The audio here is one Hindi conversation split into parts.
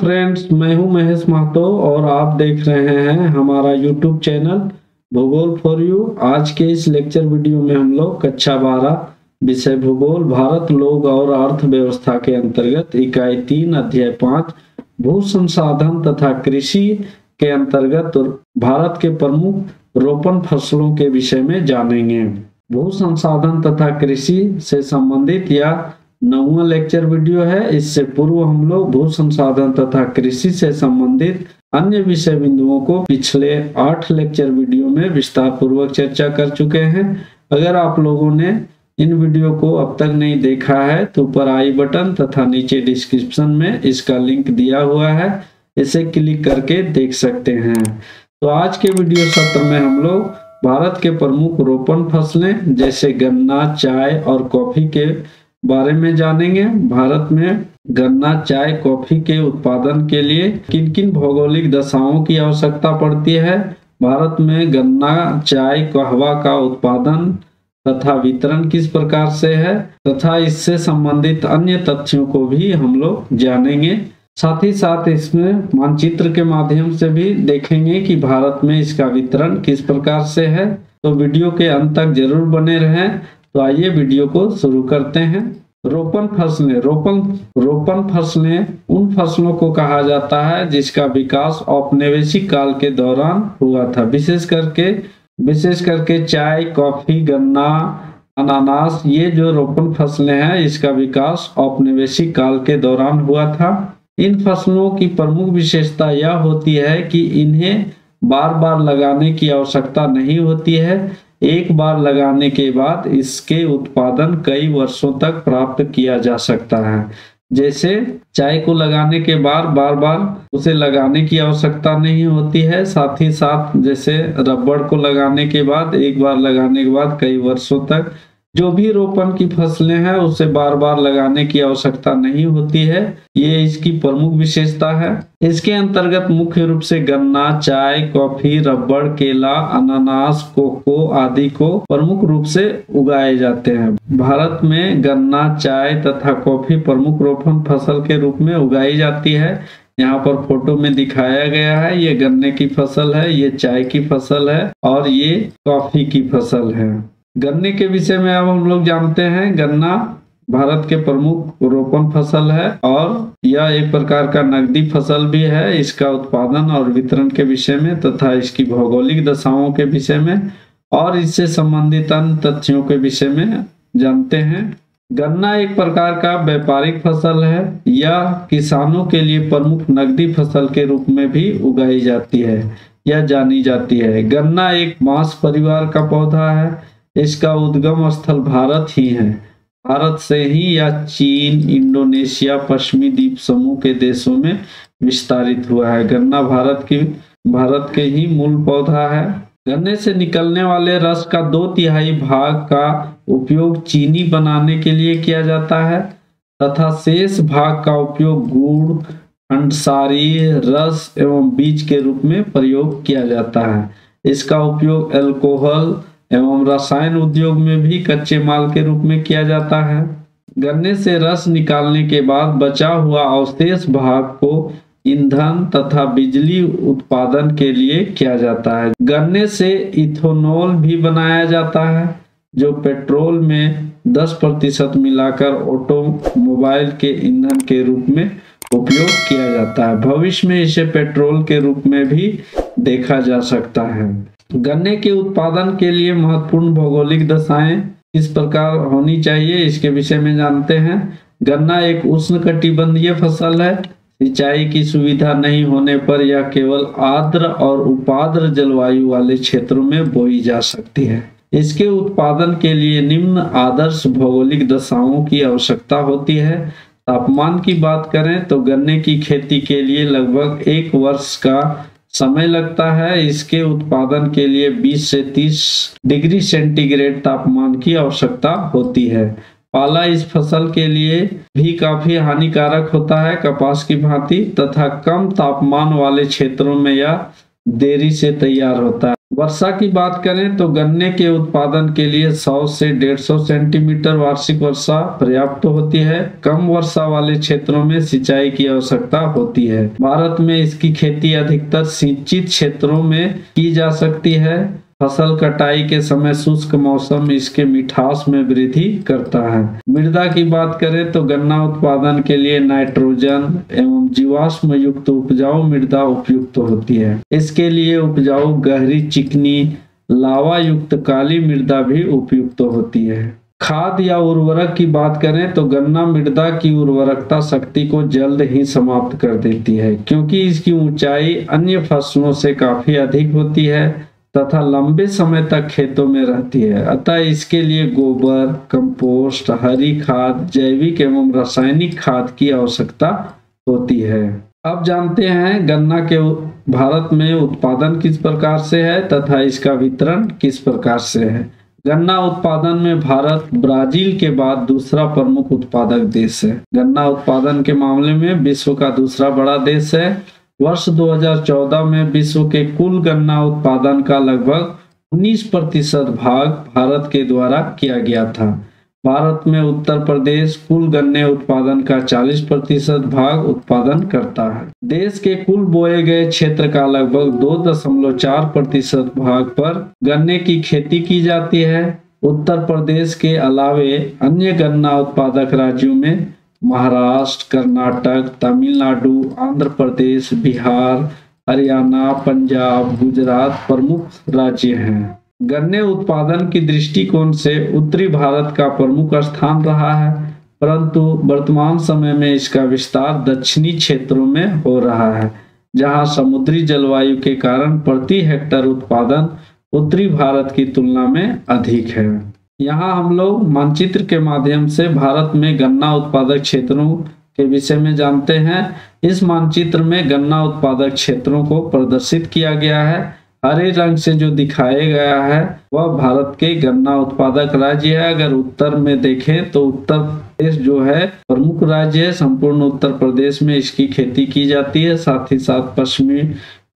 फ्रेंड्स, मैं हूं महेश महतो और आप देख रहे हैं हमारा यूट्यूब चैनल भूगोल फॉर यू। आज के इस लेक्चर वीडियो में हम लोग कक्षा 12 विषय भूगोल भारत लोग और अर्थव्यवस्था के अंतर्गत इकाई 3 अध्याय 5 भू संसाधन तथा कृषि के अंतर्गत भारत के प्रमुख रोपण फसलों के विषय में जानेंगे। भू संसाधन तथा कृषि से संबंधित या 9वां लेक्चर वीडियो है। इससे पूर्व हम लोग भू संसाधन तथा कृषि से संबंधित अन्य विषय बिंदुओं को पिछले 8 लेक्चर वीडियो में विस्तार पूर्वक चर्चा कर चुके हैं। अगर आप लोगों ने इन वीडियो को अब तक नहीं देखा है तो ऊपर आई बटन तथा नीचे डिस्क्रिप्शन में इसका लिंक दिया हुआ है, इसे क्लिक करके देख सकते हैं। तो आज के वीडियो सत्र में हम लोग भारत के प्रमुख रोपण फसलें जैसे गन्ना, चाय और कॉफी के बारे में जानेंगे। भारत में गन्ना, चाय, कॉफी के उत्पादन के लिए किन किन भौगोलिक दशाओं की आवश्यकता पड़ती है, भारत में गन्ना, चाय, कहवा का उत्पादन तथा वितरण किस प्रकार से है तथा इससे संबंधित अन्य तथ्यों को भी हम लोग जानेंगे। साथ ही साथ इसमें मानचित्र के माध्यम से भी देखेंगे कि भारत में इसका वितरण किस प्रकार से है। तो वीडियो के अंत तक जरूर बने रहें। तो आइए वीडियो को शुरू करते हैं। रोपण फसलें। रोपण फसलें उन फसलों को कहा जाता है जिसका विकास औपनिवेशिक काल के दौरान हुआ था। विशेष करके चाय, कॉफी, गन्ना, अनानास, ये जो रोपण फसलें हैं इसका विकास औपनिवेशिक काल के दौरान हुआ था। इन फसलों की प्रमुख विशेषता यह होती है कि इन्हें बार बार लगाने की आवश्यकता नहीं होती है। एक बार लगाने के बाद इसके उत्पादन कई वर्षों तक प्राप्त किया जा सकता है। जैसे चाय को लगाने के बाद बार बार उसे लगाने की आवश्यकता नहीं होती है। साथ ही साथ जैसे रबड़ को लगाने के बाद, एक बार लगाने के बाद कई वर्षों तक जो भी रोपण की फसलें हैं उसे बार बार लगाने की आवश्यकता नहीं होती है। ये इसकी प्रमुख विशेषता है। इसके अंतर्गत मुख्य रूप से गन्ना, चाय, कॉफी, रबड़, केला, अनानास, कोको आदि को प्रमुख रूप से उगाए जाते हैं। भारत में गन्ना, चाय तथा कॉफी प्रमुख रोपण फसल के रूप में उगाई जाती है। यहाँ पर फोटो में दिखाया गया है, ये गन्ने की फसल है, ये चाय की फसल है और ये कॉफी की फसल है। गन्ने के विषय में अब हम लोग जानते हैं। गन्ना भारत के प्रमुख रोपण फसल है और यह एक प्रकार का नकदी फसल भी है। इसका उत्पादन और वितरण के विषय में तथा इसकी भौगोलिक दशाओं के विषय में और इससे संबंधित अन्य तथ्यों के विषय में जानते हैं। गन्ना एक प्रकार का व्यापारिक फसल है। यह किसानों के लिए प्रमुख नकदी फसल के रूप में भी उगाई जाती है या जानी जाती है। गन्ना एक बांस परिवार का पौधा है। इसका उद्गम स्थल भारत ही है। भारत से ही या चीन, इंडोनेशिया, पश्चिमी द्वीप समूह के देशों में विस्तारित हुआ है। गन्ना भारत के ही मूल पौधा है। गन्ने से निकलने वाले रस का 2/3 भाग का उपयोग चीनी बनाने के लिए किया जाता है तथा शेष भाग का उपयोग गुड़, खंडसारी, रस एवं बीज के रूप में प्रयोग किया जाता है। इसका उपयोग अल्कोहल एवं रसायन उद्योग में भी कच्चे माल के रूप में किया जाता है। गन्ने से रस निकालने के बाद बचा हुआ अवशेष भाग को ईंधन तथा बिजली उत्पादन के लिए किया जाता है। गन्ने से इथेनॉल भी बनाया जाता है जो पेट्रोल में 10% मिलाकर ऑटोमोबाइल के ईंधन के रूप में उपयोग किया जाता है। भविष्य में इसे पेट्रोल के रूप में भी देखा जा सकता है। गन्ने के उत्पादन के लिए महत्वपूर्ण भौगोलिक दशाएं किस प्रकार होनी चाहिए इसके विषय में जानते हैं। गन्ना एक उष्णकटिबंधीय फसल है। सिंचाई की सुविधा नहीं होने पर यह केवल आर्द्र और उपाद्र जलवायु वाले क्षेत्रों में बोई जा सकती है। इसके उत्पादन के लिए निम्न आदर्श भौगोलिक दशाओं की आवश्यकता होती है। तापमान की बात करें तो गन्ने की खेती के लिए लगभग 1 वर्ष का समय लगता है। इसके उत्पादन के लिए 20 से 30 डिग्री सेंटीग्रेड तापमान की आवश्यकता होती है। पाला इस फसल के लिए भी काफी हानिकारक होता है कपास की भांति तथा कम तापमान वाले क्षेत्रों में यह देरी से तैयार होता है। वर्षा की बात करें तो गन्ने के उत्पादन के लिए 100 से 150 सेंटीमीटर वार्षिक वर्षा पर्याप्त होती है। कम वर्षा वाले क्षेत्रों में सिंचाई की आवश्यकता होती है। भारत में इसकी खेती अधिकतर सिंचित क्षेत्रों में की जा सकती है। फसल कटाई के समय शुष्क मौसम इसके मिठास में वृद्धि करता है। मृदा की बात करें तो गन्ना उत्पादन के लिए नाइट्रोजन एवं जीवाश्म युक्त उपजाऊ मृदा उपयुक्त होती है। इसके लिए उपजाऊ गहरी चिकनी लावा युक्त काली मृदा भी उपयुक्त होती है। खाद या उर्वरक की बात करें तो गन्ना मृदा की उर्वरकता शक्ति को जल्द ही समाप्त कर देती है, क्योंकि इसकी ऊंचाई अन्य फसलों से काफी अधिक होती है तथा लंबे समय तक खेतों में रहती है। अतः इसके लिए गोबर, कंपोस्ट, हरी खाद, जैविक एवं रासायनिक खाद की आवश्यकता होती है। अब जानते हैं गन्ना के भारत में उत्पादन किस प्रकार से है तथा इसका वितरण किस प्रकार से है। गन्ना उत्पादन में भारत ब्राजील के बाद दूसरा प्रमुख उत्पादक देश है। गन्ना उत्पादन के मामले में विश्व का दूसरा बड़ा देश है। वर्ष 2014 में विश्व के कुल गन्ना उत्पादन का लगभग 19% भाग भारत के द्वारा किया गया था। भारत में उत्तर प्रदेश कुल गन्ने उत्पादन का 40% भाग उत्पादन करता है। देश के कुल बोए गए क्षेत्र का लगभग 2.4% भाग पर गन्ने की खेती की जाती है। उत्तर प्रदेश के अलावे अन्य गन्ना उत्पादक राज्यों में महाराष्ट्र, कर्नाटक, तमिलनाडु, आंध्र प्रदेश, बिहार, हरियाणा, पंजाब, गुजरात प्रमुख राज्य हैं। गन्ने उत्पादन की दृष्टिकोण से उत्तरी भारत का प्रमुख स्थान रहा है, परंतु वर्तमान समय में इसका विस्तार दक्षिणी क्षेत्रों में हो रहा है, जहां समुद्री जलवायु के कारण प्रति हेक्टेयर उत्पादन उत्तरी भारत की तुलना में अधिक है। यहाँ हम लोग मानचित्र के माध्यम से भारत में गन्ना उत्पादक क्षेत्रों के विषय में जानते हैं। इस मानचित्र में गन्ना उत्पादक क्षेत्रों को प्रदर्शित किया गया है। हरे रंग से जो दिखाया गया है वह भारत के गन्ना उत्पादक राज्य है। अगर उत्तर में देखें तो उत्तर प्रदेश जो है प्रमुख राज्य है। संपूर्ण उत्तर प्रदेश में इसकी खेती की जाती है। साथ ही साथ पश्चिमी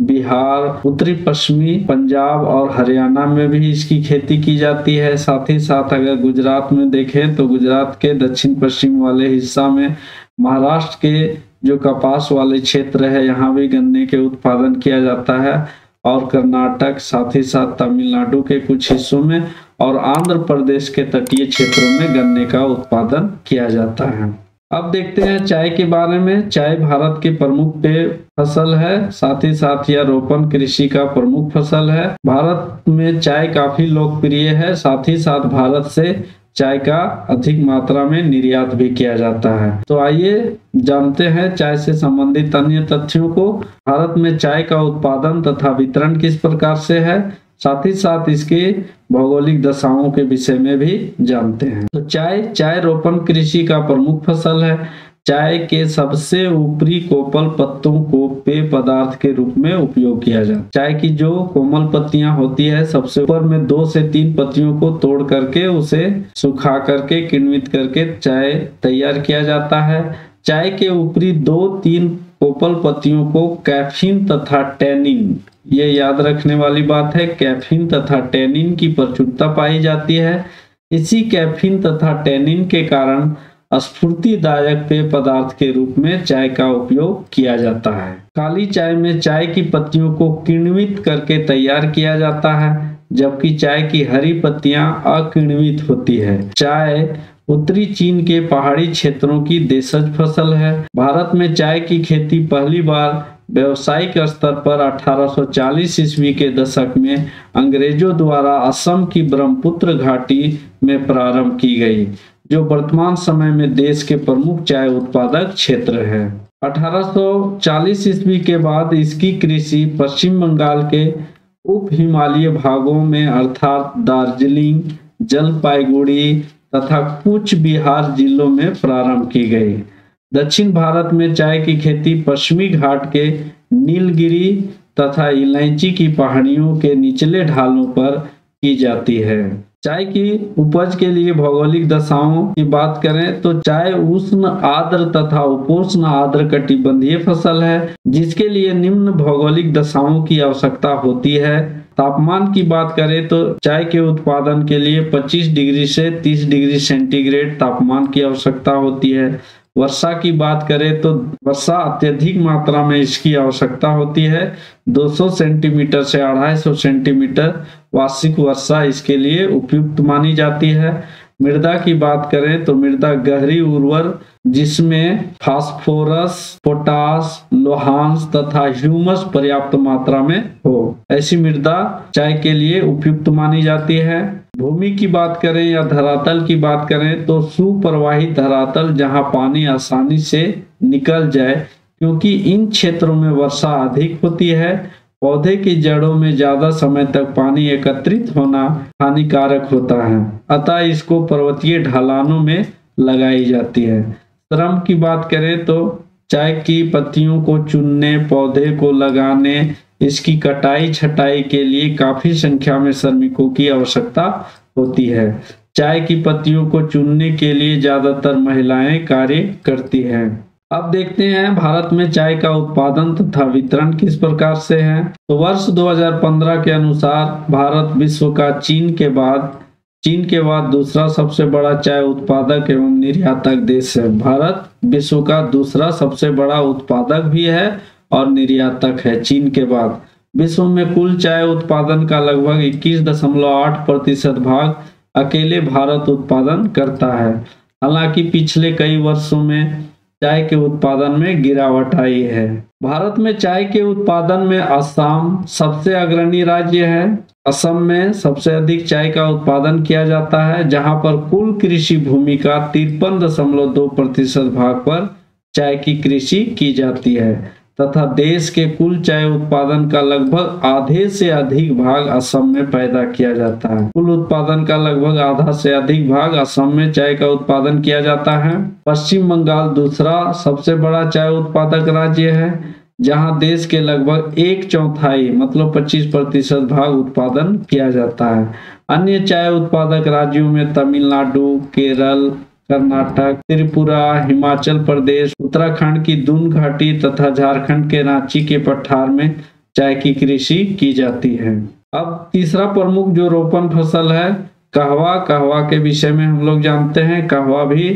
बिहार, उत्तरी पश्चिमी पंजाब और हरियाणा में भी इसकी खेती की जाती है। साथ ही साथ अगर गुजरात में देखें तो गुजरात के दक्षिण पश्चिम वाले हिस्सा में, महाराष्ट्र के जो कपास वाले क्षेत्र है, यहाँ भी गन्ने के उत्पादन किया जाता है। और कर्नाटक, साथ ही साथ तमिलनाडु के कुछ हिस्सों में और आंध्र प्रदेश के तटीय क्षेत्रों में गन्ने का उत्पादन किया जाता है। अब देखते हैं चाय के बारे में। चाय भारत की प्रमुख पेय फसल है। साथ ही साथ यह रोपण कृषि का प्रमुख फसल है। भारत में चाय काफी लोकप्रिय है। साथ ही साथ भारत से चाय का अधिक मात्रा में निर्यात भी किया जाता है। तो आइए जानते हैं चाय से संबंधित अन्य तथ्यों को। भारत में चाय का उत्पादन तथा वितरण किस प्रकार से है, साथ ही साथ इसके भौगोलिक दशाओं के विषय में भी जानते हैं। तो चाय रोपण कृषि का प्रमुख फसल है। चाय के सबसे ऊपरी कोमल पत्तों को पेय पदार्थ के रूप में उपयोग किया जाता है। चाय की जो कोमल पत्तियां होती है, सबसे ऊपर में 2 से 3 पत्तियों को तोड़ करके उसे सुखा करके किण्वित करके चाय तैयार किया जाता है। चाय के ऊपरी 2-3 कोमल पत्तियों को कैफीन तथा टैनिन, ये याद रखने वाली बात है, कैफीन तथा टैनिन की प्रचुरता पाई जाती है। इसी कैफीन तथा टैनिन के कारण स्फूर्तिदायक पेय पदार्थ के रूप में चाय का उपयोग किया जाता है। काली चाय में चाय की पत्तियों को किण्वित करके तैयार किया जाता है, जबकि चाय की हरी पत्तियां अकिण्वित होती है। चाय उत्तरी चीन के पहाड़ी क्षेत्रों की देशज फसल है। भारत में चाय की खेती पहली बार व्यावसायिक स्तर पर 1840 ईस्वी के दशक में अंग्रेजों द्वारा असम की ब्रह्मपुत्र घाटी में प्रारंभ की गई, जो वर्तमान समय में देश के प्रमुख चाय उत्पादक क्षेत्र है। 1840 ईस्वी के बाद इसकी कृषि पश्चिम बंगाल के उप हिमालयी भागों में अर्थात दार्जिलिंग, जलपाईगुड़ी तथा कूच बिहार जिलों में प्रारंभ की गई। दक्षिण भारत में चाय की खेती पश्चिमी घाट के नीलगिरी तथा इलायची की पहाड़ियों के निचले ढालों पर की जाती है। चाय की उपज के लिए भौगोलिक दशाओं की बात करें तो चाय उष्ण आर्द्र तथा उपोष्ण आर्द्र कटिबंधीय फसल है, जिसके लिए निम्न भौगोलिक दशाओं की आवश्यकता होती है। तापमान की बात करें तो चाय के उत्पादन के लिए 25 डिग्री से 30 डिग्री सेंटीग्रेड तापमान की आवश्यकता होती है। वर्षा की बात करें तो वर्षा अत्यधिक मात्रा में इसकी आवश्यकता होती है। 200 सेंटीमीटर से 250 सेंटीमीटर वार्षिक वर्षा इसके लिए उपयुक्त मानी जाती है। मृदा की बात करें तो मृदा गहरी उर्वर जिसमें फास्फोरस, पोटास, लोहांश तथा ह्यूमस पर्याप्त मात्रा में हो, ऐसी मृदा चाय के लिए उपयुक्त मानी जाती है। भूमि की बात करें या धरातल की बात करें तो सुप्रवाहित धरातल जहां पानी आसानी से निकल जाए, क्योंकि इन क्षेत्रों में वर्षा अधिक होती है। पौधे की जड़ों में ज्यादा समय तक पानी एकत्रित होना हानिकारक होता है, अतः इसको पर्वतीय ढलानों में लगाई जाती है। श्रम की बात करें तो चाय की पत्तियों को चुनने, पौधे को लगाने, इसकी कटाई छटाई के लिए काफी संख्या में श्रमिकों की आवश्यकता होती है। चाय की पत्तियों को चुनने के लिए ज्यादातर महिलाएं कार्य करती हैं। अब देखते हैं भारत में चाय का उत्पादन तथा वितरण किस प्रकार से है। तो वर्ष 2015 के अनुसार भारत विश्व का चीन के बाद दूसरा सबसे बड़ा चाय उत्पादक एवं निर्यातक देश है। भारत विश्व का दूसरा सबसे बड़ा उत्पादक भी है और निर्यातक है चीन के बाद। विश्व में कुल चाय उत्पादन का लगभग 21.8% भाग अकेले भारत उत्पादन करता है। हालांकि पिछले कई वर्षों में चाय के उत्पादन में गिरावट आई है। भारत में चाय के उत्पादन में असम सबसे अग्रणी राज्य है। असम में सबसे अधिक चाय का उत्पादन किया जाता है, जहां पर कुल कृषि भूमि का 53.2% भाग पर चाय की कृषि की जाती है तथा देश के कुल चाय उत्पादन का लगभग आधे से अधिक भाग असम में पैदा किया जाता है। कुल उत्पादन का लगभग आधा से अधिक भाग असम में चाय का उत्पादन किया जाता है। पश्चिम बंगाल दूसरा सबसे बड़ा चाय उत्पादक राज्य है, जहां देश के लगभग 1/4 मतलब 25% भाग उत्पादन किया जाता है। अन्य चाय उत्पादक राज्यों में तमिलनाडु, केरल, कर्नाटक, त्रिपुरा, हिमाचल प्रदेश, उत्तराखंड की दून घाटी तथा झारखंड के रांची के पठार में चाय की कृषि की जाती है। अब तीसरा प्रमुख जो रोपण फसल है कहवा के विषय में हम लोग जानते हैं। कहवा भी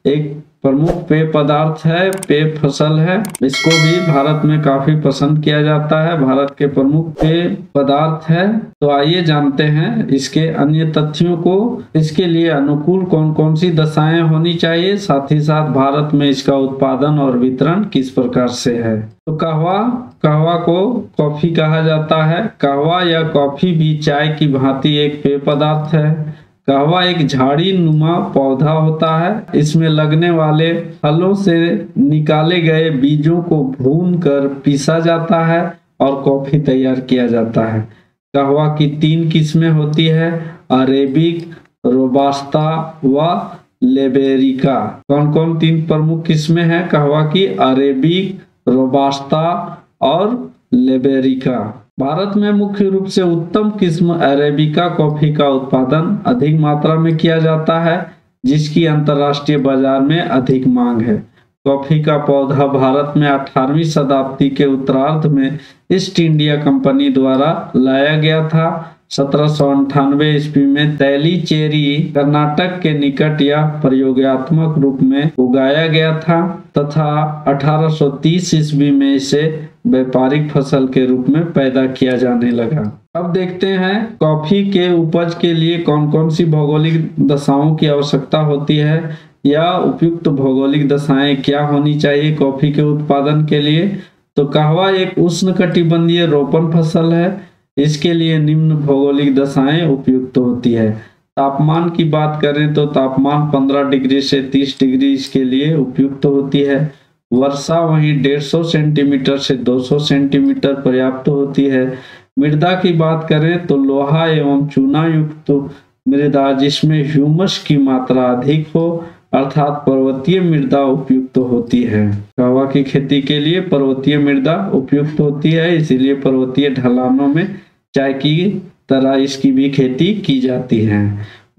एक प्रमुख पेय पदार्थ है, पेय फसल है। इसको भी भारत में काफी पसंद किया जाता है, भारत के प्रमुख पेय पदार्थ है। तो आइए जानते हैं इसके अन्य तथ्यों को। इसके लिए अनुकूल कौन कौन सी दशाएं होनी चाहिए, साथ ही साथ भारत में इसका उत्पादन और वितरण किस प्रकार से है। तो कहवा को कॉफी कहा जाता है। कहवा या कॉफी भी चाय की भांति एक पेय पदार्थ है। कहवा एक झाड़ी नुमा पौधा होता है। इसमें लगने वाले फलों से निकाले गए बीजों को भून कर पीसा जाता है और कॉफी तैयार किया जाता है। कहवा की 3 किस्में होती है, अरेबिक, रोबास्ता व लेबेरिका। कौन कौन 3 प्रमुख किस्में हैं कहवा की? अरेबिक, रोबास्ता और लेबेरिका। भारत में मुख्य रूप से उत्तम किस्म अरेबिका कॉफी का उत्पादन अधिक मात्रा में किया जाता है, जिसकी अंतर्राष्ट्रीय बाजार में अधिक मांग है। कॉफी का पौधा भारत में 18वीं शताब्दी के उत्तरार्ध में ईस्ट इंडिया कंपनी द्वारा लाया गया था। 1798 ईस्वी में तैलीचेरी कर्नाटक के निकट यह प्रयोगात्मक रूप में उगाया गया था तथा 1830 ईस्वी में इसे व्यापारिक फसल के रूप में पैदा किया जाने लगा। अब देखते हैं कॉफी के उपज के लिए कौन कौन सी भौगोलिक दशाओं की आवश्यकता होती है या उपयुक्त भौगोलिक दशाएं क्या होनी चाहिए कॉफी के उत्पादन के लिए। तो कहवा एक उष्णकटिबंधीय रोपण फसल है। इसके लिए निम्न भौगोलिक दशाएं उपयुक्त होती है। तापमान की बात करें तो तापमान 15 डिग्री से 30 डिग्री इसके लिए उपयुक्त होती है। वर्षा वहीं 150 सेंटीमीटर से 200 सेंटीमीटर पर्याप्त होती है। मृदा की बात करें तो लोहा एवं चूना युक्त मृदा जिसमें ह्यूमस की मात्रा अधिक हो अर्थात पर्वतीय मृदा उपयुक्त होती है। कहवा की खेती के लिए पर्वतीय मृदा उपयुक्त होती है, इसीलिए पर्वतीय ढलानों में चाय की तरह इसकी भी खेती की जाती है।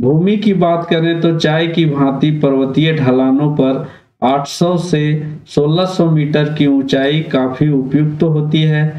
भूमि की बात करें तो चाय की भांति पर्वतीय ढलानों पर 800 से 1600 मीटर की ऊंचाई काफी उपयुक्त होती है।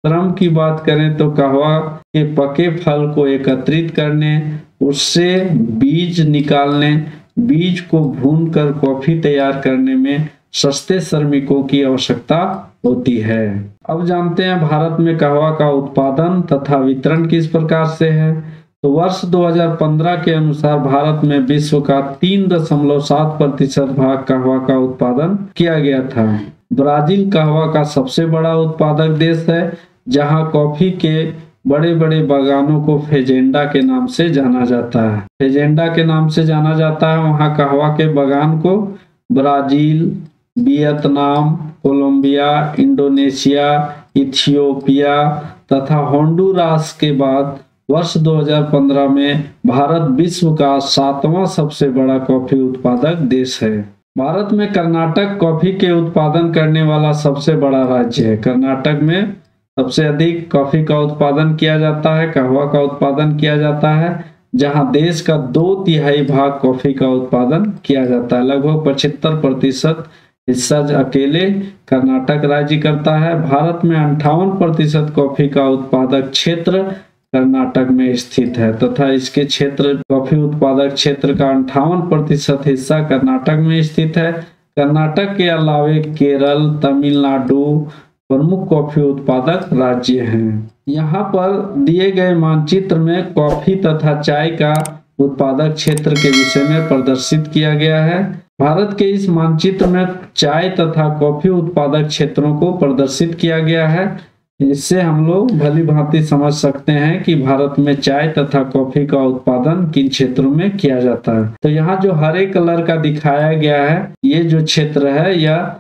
श्रम की बात करें तो कहवा के पके फल को एकत्रित करने, उससे बीज निकालने, बीज को भूनकर कॉफी तैयार करने में सस्ते श्रमिकों की आवश्यकता होती है। अब जानते हैं भारत में कहवा का उत्पादन तथा वितरण किस प्रकार से है। तो वर्ष 2015 के अनुसार भारत में विश्व का 3.7% भाग कहवा का उत्पादन किया गया था। ब्राजील कहवा का सबसे बड़ा उत्पादक देश है, जहां कॉफी के बड़े बड़े बागानों को फेजेंडा के नाम से जाना जाता है। फेजेंडा के नाम से जाना जाता है वहां कहवा के बागान को। Brazil, Vietnam, Colombia, Indonesia, Ethiopia तथा होंडुरास के बाद वर्ष 2015 में भारत विश्व का 7वां सबसे बड़ा कॉफी उत्पादक देश है। भारत में कर्नाटक कॉफी के उत्पादन करने वाला सबसे बड़ा राज्य है। कर्नाटक में सबसे अधिक कॉफी का उत्पादन किया जाता है, कहवा का उत्पादन किया जाता है, जहां देश का 2/3 भाग कॉफी का उत्पादन किया जाता है। लगभग 75% हिस्सा अकेले कर्नाटक राज्य करता है। भारत में 58% कॉफी का उत्पादक क्षेत्र कर्नाटक में स्थित है तथा इसके क्षेत्र कॉफी उत्पादक क्षेत्र का 58% हिस्सा कर्नाटक में स्थित है। कर्नाटक के अलावे केरल, तमिलनाडु प्रमुख कॉफी उत्पादक राज्य हैं। यहाँ पर दिए गए मानचित्र में कॉफी तथा चाय का उत्पादक क्षेत्र के विषय में प्रदर्शित किया गया है। भारत के इस मानचित्र में चाय तथा कॉफी उत्पादक क्षेत्रों को प्रदर्शित किया गया है। इससे हम लोग भली भांति समझ सकते हैं कि भारत में चाय तथा कॉफी का उत्पादन किन क्षेत्रों में किया जाता है। तो यहाँ जो हरे कलर का दिखाया गया है, ये जो क्षेत्र है यह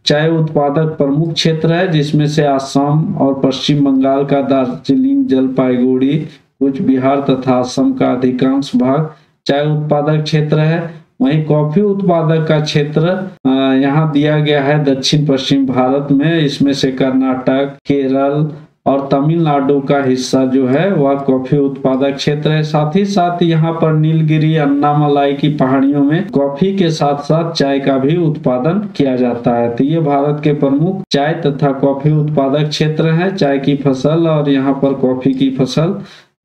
चाय उत्पादक प्रमुख क्षेत्र है, जिसमें से असम और पश्चिम बंगाल का दार्जिलिंग, जलपाईगुड़ी, कूच बिहार तथा असम का अधिकांश भाग चाय उत्पादक क्षेत्र है। वहीं कॉफी उत्पादक का क्षेत्र यहाँ दिया गया है दक्षिण पश्चिम भारत में। इसमें से कर्नाटक, केरल और तमिलनाडु का हिस्सा जो है वह कॉफी उत्पादक क्षेत्र है। साथ ही साथ यहाँ पर नीलगिरी, अन्नामलाई की पहाड़ियों में कॉफी के साथ साथ चाय का भी उत्पादन किया जाता है। तो ये भारत के प्रमुख चाय तथा कॉफी उत्पादक क्षेत्र है। चाय की फसल और यहाँ पर कॉफी की फसल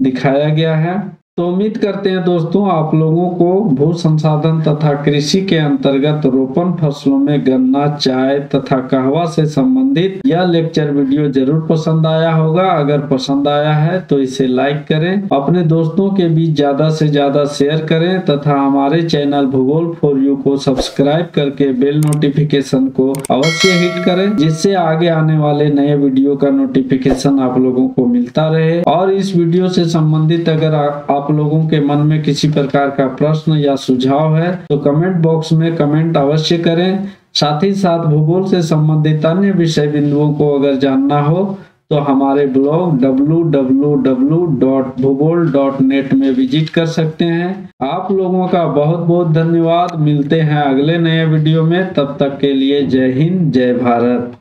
दिखाया गया है। तो उम्मीद करते हैं दोस्तों आप लोगों को भू संसाधन तथा कृषि के अंतर्गत रोपण फसलों में गन्ना, चाय तथा कहवा से संबंधित यह लेक्चर वीडियो जरूर पसंद आया होगा। अगर पसंद आया है तो इसे लाइक करें, अपने दोस्तों के बीच ज्यादा से ज्यादा शेयर करें तथा हमारे चैनल भूगोल फॉर यू को सब्सक्राइब करके बेल नोटिफिकेशन को अवश्य हिट करें, जिससे आगे आने वाले नए वीडियो का नोटिफिकेशन आप लोगों को मिलता रहे। और इस वीडियो से संबंधित अगर आप लोगों के मन में किसी प्रकार का प्रश्न या सुझाव है तो कमेंट बॉक्स में कमेंट अवश्य करें। साथ ही साथ भूगोल से संबंधित अन्य विषय बिंदुओं को अगर जानना हो तो हमारे ब्लॉग www.bhugol.net में विजिट कर सकते हैं। आप लोगों का बहुत बहुत धन्यवाद। मिलते हैं अगले नए वीडियो में, तब तक के लिए जय हिंद, जय भारत।